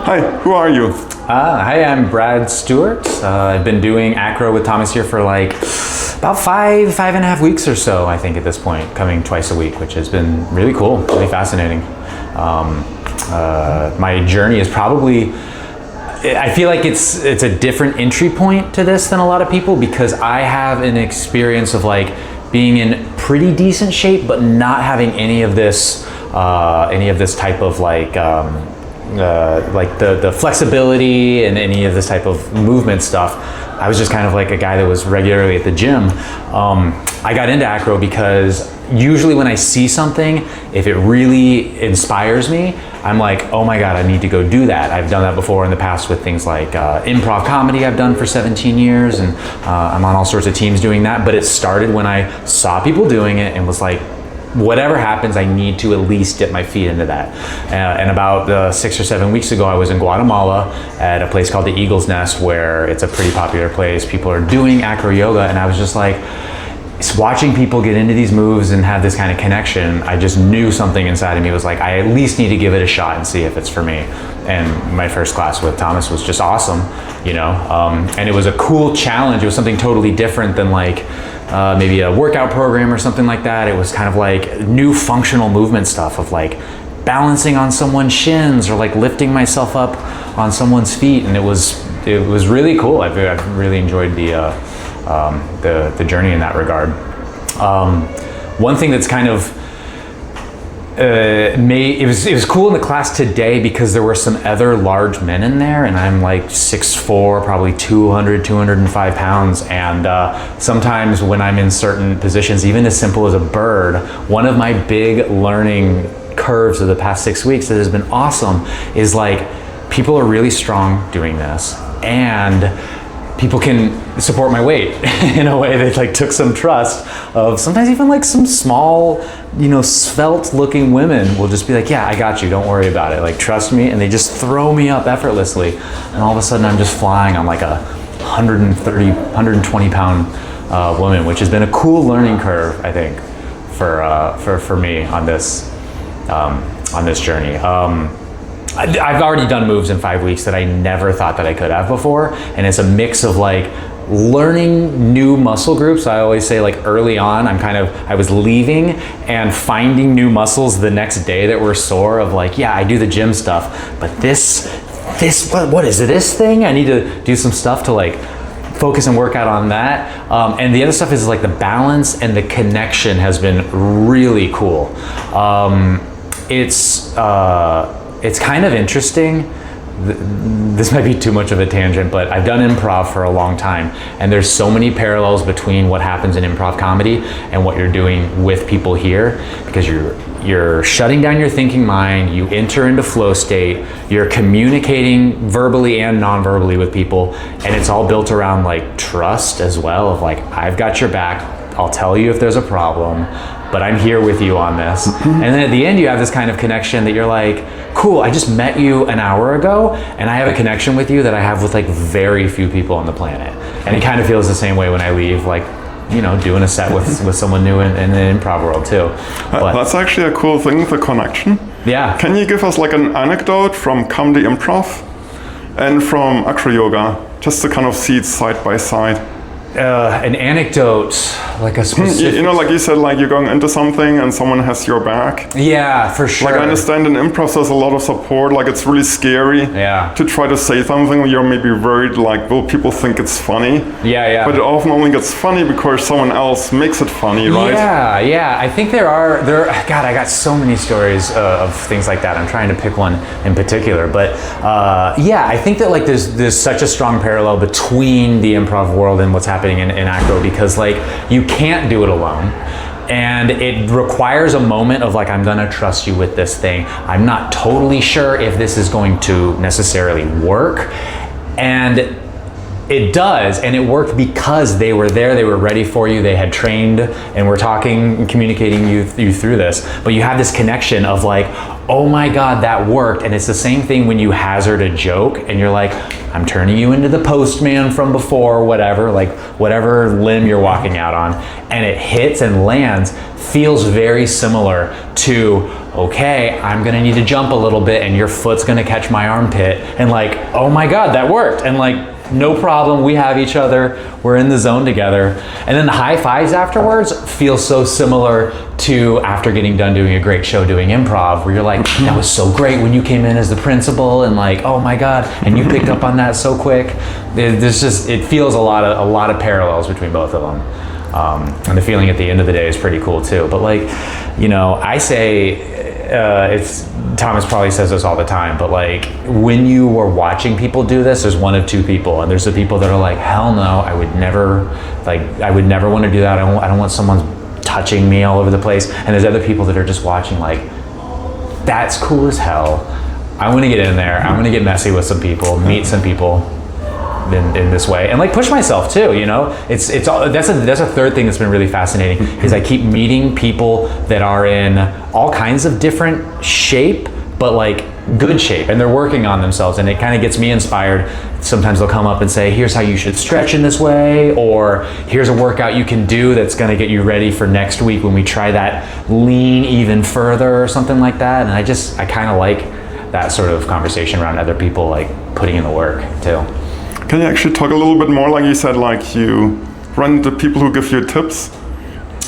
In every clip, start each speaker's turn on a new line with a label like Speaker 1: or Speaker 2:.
Speaker 1: Hi, who are you?
Speaker 2: Hi, I'm Brad Stewart. I've been doing acro with Thomas here for like about five and a half weeks or so, I think at this point, coming twice a week, which has been really cool, really fascinating. My journey is probably, I feel like it's a different entry point to this than a lot of people, because I have an experience of like being in pretty decent shape, but not having any of this type of like the flexibility and any of this type of movement stuff. I was just kind of like a guy that was regularly at the gym. I got into acro because usually when I see something, if it really inspires me, I'm like, oh my God, I need to go do that. I've done that before in the past with things like improv comedy I've done for 17 years, and I'm on all sorts of teams doing that. But it started when I saw people doing it and was like, whatever happens, I need to at least dip my feet into that. And about 6 or 7 weeks ago, I was in Guatemala at a place called the Eagle's Nest, where it's a pretty popular place. People are doing Acroyoga, and I was just like, watching people get into these moves and have this kind of connection, I just knew something inside of me was like, I at least need to give it a shot and see if it's for me. And my first class with Thomas was just awesome, you know? And it was a cool challenge. It was something totally different than like, maybe a workout program or something like that. It was kind of like new functional movement stuff of like balancing on someone's shins or like lifting myself up on someone's feet. And it was really cool. I've really enjoyed the journey in that regard. One thing that's kind of it was cool in the class today because there were some other large men in there, and I'm like 6'4", probably 205 pounds. And sometimes when I'm in certain positions, even as simple as a bird, one of my big learning curves of the past 6 weeks that has been awesome is like, people are really strong doing this, and people can support my weight in a way that like took some trust of sometimes even like some small, you know, svelte looking women will just be like, yeah, I got you, don't worry about it, like trust me. And they just throw me up effortlessly. And all of a sudden I'm just flying on like a 120 pound woman, which has been a cool learning curve, I think, for me on this journey. I've already done moves in 5 weeks that I never thought that I could have before. And it's a mix of like learning new muscle groups. I always say like early on, I was leaving and finding new muscles the next day that were sore of like, yeah, I do the gym stuff, but what is it, this thing? I need to do some stuff to like focus and work out on that. And the other stuff is like the balance and the connection has been really cool. It's kind of interesting. This might be too much of a tangent, but I've done improv for a long time, and there's so many parallels between what happens in improv comedy and what you're doing with people here, because you're shutting down your thinking mind, you enter into flow state, you're communicating verbally and non-verbally with people, and it's all built around like trust as well, of like, I've got your back, I'll tell you if there's a problem, but I'm here with you on this. And then at the end, you have this kind of connection that you're like, cool, I just met you an hour ago, and I have a connection with you that I have with like very few people on the planet. And it kind of feels the same way when I leave, like, you know, doing a set with someone new in the improv world too. But
Speaker 1: that's actually a cool thing, the connection.
Speaker 2: Yeah.
Speaker 1: Can you give us like an anecdote from comedy improv and from Acroyoga, just to kind of see it side by side?
Speaker 2: An anecdote, like a specific...
Speaker 1: You know, like you said, like you're going into something and someone has your back.
Speaker 2: Yeah, for sure.
Speaker 1: Like I understand in improv there's a lot of support, like it's really scary to try to say something when you're maybe worried, like, will people think it's funny?
Speaker 2: Yeah.
Speaker 1: But it often only gets funny because someone else makes it funny, right?
Speaker 2: Yeah. I think there are, God, I got so many stories of things like that. I'm trying to pick one in particular. But I think that like there's such a strong parallel between the improv world and what's happening in acro, because like you can't do it alone, and it requires a moment of like, I'm gonna trust you with this thing. I'm not totally sure if this is going to necessarily work, and It does, and it worked because they were there, they were ready for you, they had trained, and were talking and communicating you through this. But you have this connection of like, oh my God, that worked. And it's the same thing when you hazard a joke and you're like, I'm turning you into the postman from before, whatever, like whatever limb you're walking out on, and it hits and lands, feels very similar to, okay, I'm gonna need to jump a little bit and your foot's gonna catch my armpit, and like, oh my God, that worked. And like, no problem, we have each other, we're in the zone together. And then the high fives afterwards feel so similar to after getting done doing a great show doing improv, where you're like, that was so great when you came in as the principal, and like, oh my God, and you picked up on that so quick. It feels a lot of parallels between both of them. And the feeling at the end of the day is pretty cool too. But like, you know, I say, Thomas probably says this all the time, but like when you are watching people do this, there's one of two people, and there's the people that are like, hell no, I would never want to do that. I don't want someone touching me all over the place. And there's other people that are just watching like, that's cool as hell. I want to get in there. I'm going to get messy with some people, meet some people in this way, and like push myself too, you know. That's a third thing that's been really fascinating, is I keep meeting people that are in all kinds of different shape, but like good shape, and they're working on themselves, and it kind of gets me inspired. Sometimes they'll come up and say, here's how you should stretch in this way, or here's a workout you can do that's going to get you ready for next week when we try that lean even further or something like that. And I kind of like that sort of conversation around other people like putting in the work too.
Speaker 1: Can you actually talk a little bit more, like you said, like you run into people who give you tips?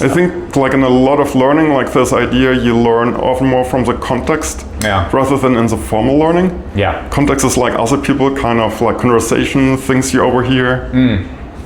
Speaker 1: I think like in a lot of learning, like this idea you learn often more from the context rather than in the formal learning. Yeah. Context is like other people, kind of like conversation, things you overhear.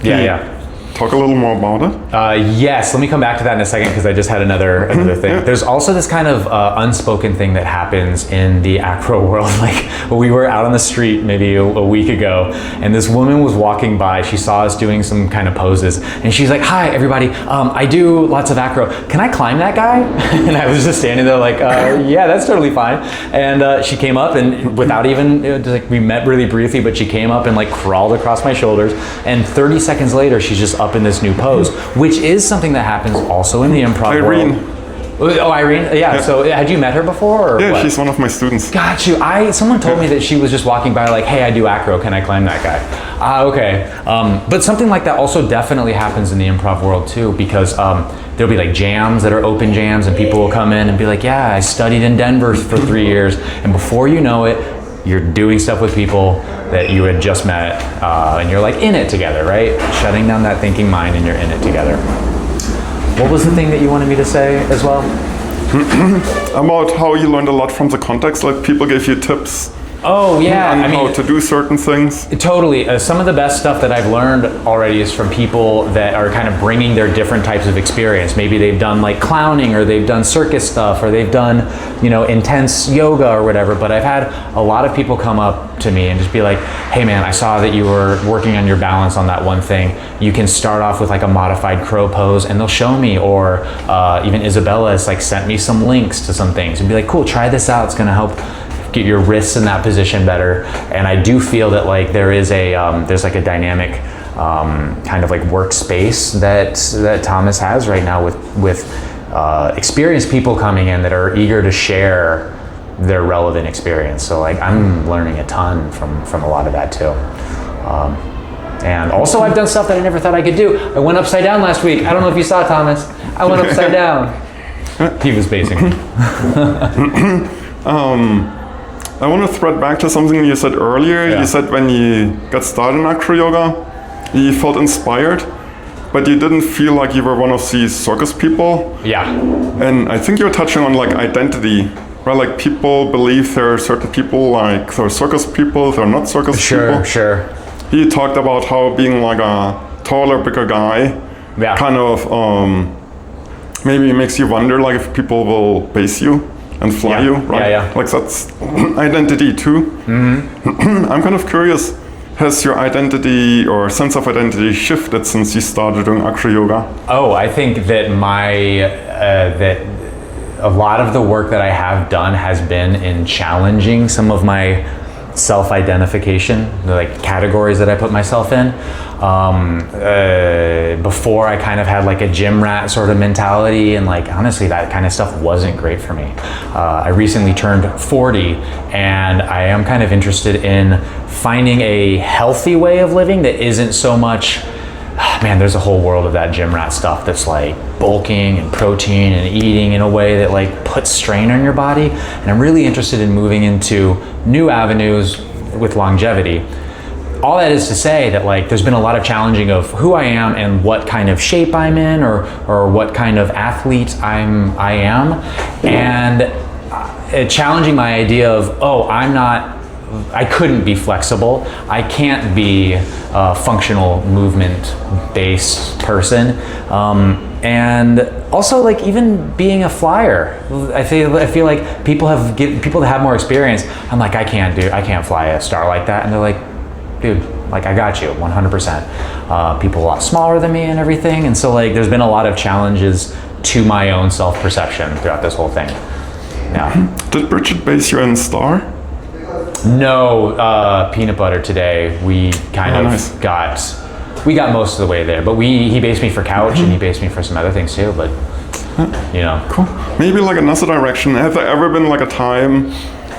Speaker 1: Yeah. Talk a little more about it.
Speaker 2: Yes, let me come back to that in a second, because I just had another thing. Yeah. There's also this kind of unspoken thing that happens in the acro world. Like we were out on the street maybe a week ago, and this woman was walking by. She saw us doing some kind of poses, and she's like, "Hi, everybody. I do lots of acro. Can I climb that guy?" And I was just standing there like, "Yeah, that's totally fine." And she came up, and without even like, we met really briefly, but she came up and like crawled across my shoulders, and 30 seconds later, she's just up in this new pose, which is something that happens also in the improv world. Oh, Irene? Yeah. So had you met her before? Or
Speaker 1: yeah,
Speaker 2: what?
Speaker 1: She's one of my students.
Speaker 2: Got you. Someone told me that she was just walking by like, hey, I do acro, can I climb that guy? Okay. But something like that also definitely happens in the improv world too, because there'll be like jams that are open jams, and people will come in and be like, yeah, I studied in Denver for 3 years. And before you know it, you're doing stuff with people that you had just met, and you're like in it together, right? Shutting down that thinking mind, and you're in it together. What was the thing that you wanted me to say as well?
Speaker 1: About how you learned a lot from the context, like people gave you tips.
Speaker 2: Oh yeah,
Speaker 1: on how to do certain things.
Speaker 2: Totally. Some of the best stuff that I've learned already is from people that are kind of bringing their different types of experience. Maybe they've done like clowning, or they've done circus stuff, or they've done, intense yoga or whatever. But I've had a lot of people come up to me and just be like, hey man, I saw that you were working on your balance on that one thing. You can start off with like a modified crow pose, and they'll show me, or even Isabella has like sent me some links to some things and be like, cool, try this out. It's gonna help get your wrists in that position better. And I do feel that like there is there's like a dynamic kind of like workspace that Thomas has right now with experienced people coming in that are eager to share their relevant experience. So like I'm learning a ton from a lot of that too. And also I've done stuff that I never thought I could do. I went upside down last week. I don't know if you saw, Thomas. I went upside down. He was basing me.
Speaker 1: I want to thread back to something you said earlier. Yeah. You said when you got started in Acroyoga, you felt inspired, but you didn't feel like you were one of these circus people.
Speaker 2: Yeah.
Speaker 1: And I think you're touching on like identity, right? Like people believe there are certain people, like there are circus people, there are not circus people.
Speaker 2: Sure.
Speaker 1: You talked about how being like a taller, bigger guy kind of maybe makes you wonder like if people will base you and fly you, right?
Speaker 2: Yeah.
Speaker 1: Like that's identity too. Mm-hmm. I'm kind of curious, has your identity or sense of identity shifted since you started doing Acroyoga?
Speaker 2: Oh, I think that that a lot of the work that I have done has been in challenging some of my self-identification, like categories that I put myself in. Before I kind of had like a gym rat sort of mentality, and like honestly that kind of stuff wasn't great for me. I recently turned 40 and I am kind of interested in finding a healthy way of living that isn't so much, man, there's a whole world of that gym rat stuff that's like bulking and protein and eating in a way that like puts strain on your body. And I'm really interested in moving into new avenues with longevity. All that is to say that like there's been a lot of challenging of who I am and what kind of shape I'm in, or what kind of athlete I am, and challenging my idea of, oh, I couldn't be flexible. I can't be a functional movement based person. And also like even being a flyer, I feel like people that have more experience, I'm like, I can't fly a star like that. And they're like, dude, like I got you 100%. People a lot smaller than me and everything. And so like there's been a lot of challenges to my own self-perception throughout this whole thing. Yeah.
Speaker 1: Did Bridget base you in star?
Speaker 2: No, peanut butter today. We kind of got most of the way there, but he based me for couch and he based me for some other things too, but you know.
Speaker 1: Cool. Maybe like another direction. Has there ever been like a time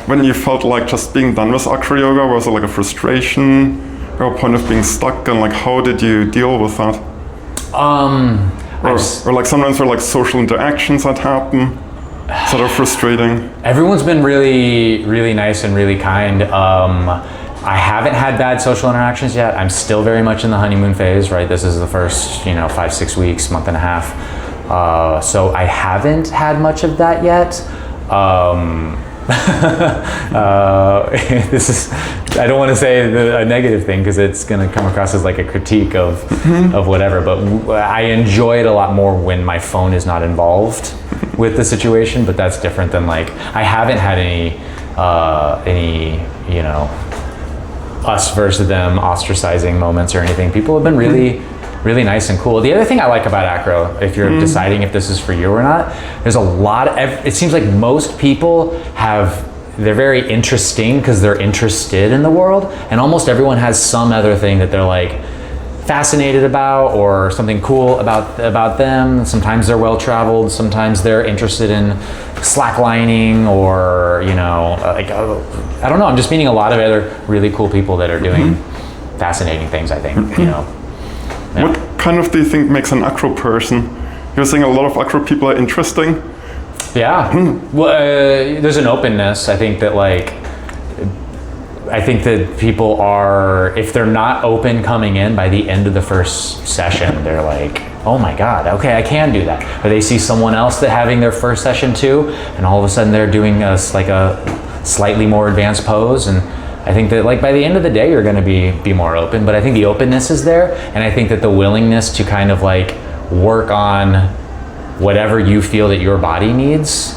Speaker 1: when you felt like just being done with Acroyoga was like a frustration or a point of being stuck, and like how did you deal with that? Or like sometimes there are like social interactions that happen that are frustrating.
Speaker 2: Everyone's been really, really nice and really kind. I haven't had bad social interactions yet. I'm still very much in the honeymoon phase, right? This is the first, 5-6 weeks, month and a half. So I haven't had much of that yet. I don't want to say a negative thing because it's going to come across as like a critique of whatever, but I enjoy it a lot more when my phone is not involved with the situation, but that's different than like, I haven't had any us versus them ostracizing moments or anything. People have been really, really nice and cool. The other thing I like about Acro, if you're deciding if this is for you or not, there's a lot of, it seems like most people they're very interesting because they're interested in the world, and almost everyone has some other thing that they're like fascinated about or something cool about them. Sometimes they're well-traveled, sometimes they're interested in slacklining or, I don't know, I'm just meeting a lot of other really cool people that are doing fascinating things, I think, Yeah.
Speaker 1: What kind of do you think makes an Acro person? You're saying a lot of Acro people are interesting?
Speaker 2: Yeah, well, there's an openness. I think that people are, if they're not open coming in, by the end of the first session, they're like, oh my God, okay, I can do that. Or they see someone else that having their first session too, and all of a sudden they're doing a slightly more advanced pose. And I think that by the end of the day, you're gonna be more open, but I think the openness is there. And I think that the willingness to kind of work on whatever you feel that your body needs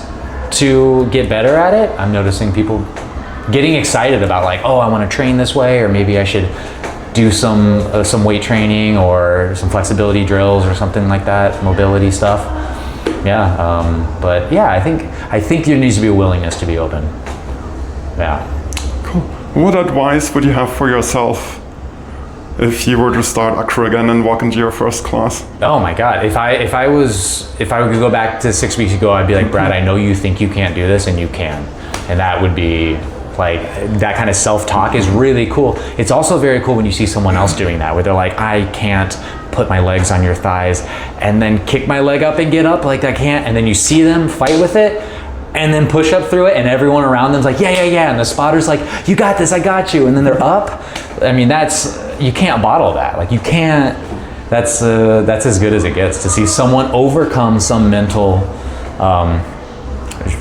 Speaker 2: to get better at it. I'm noticing people getting excited about oh, I want to train this way, or maybe I should do some weight training or some flexibility drills or something like that, mobility stuff. Yeah, but yeah, I think there needs to be a willingness to be open. Yeah.
Speaker 1: Cool. What advice would you have for yourself if you were to start Acro again and walk into your first class?
Speaker 2: Oh my God! If I could go back to 6 weeks ago, I'd be like, Brad, I know you think you can't do this, and you can, and that would be that kind of self-talk is really cool. It's also very cool when you see someone else doing that, where they're like, I can't put my legs on your thighs, and then kick my leg up and get up I can't, and then you see them fight with it, and then push up through it, and everyone around them's like, yeah, and the spotter's like, you got this, I got you, and then they're up. I mean, you can't bottle that. You can't. That's as good as it gets to see someone overcome some mental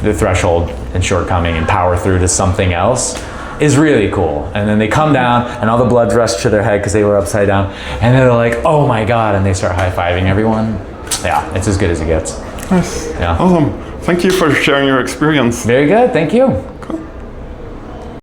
Speaker 2: the threshold and shortcoming and power through to something else is really cool. And then they come down and all the blood rushed to their head because they were upside down, and then they're like, oh my God, and they start high-fiving everyone. Yeah, it's as good as it gets.
Speaker 1: Nice.
Speaker 2: Yeah.
Speaker 1: Awesome. Thank you for sharing your experience.
Speaker 2: Very good. Thank you.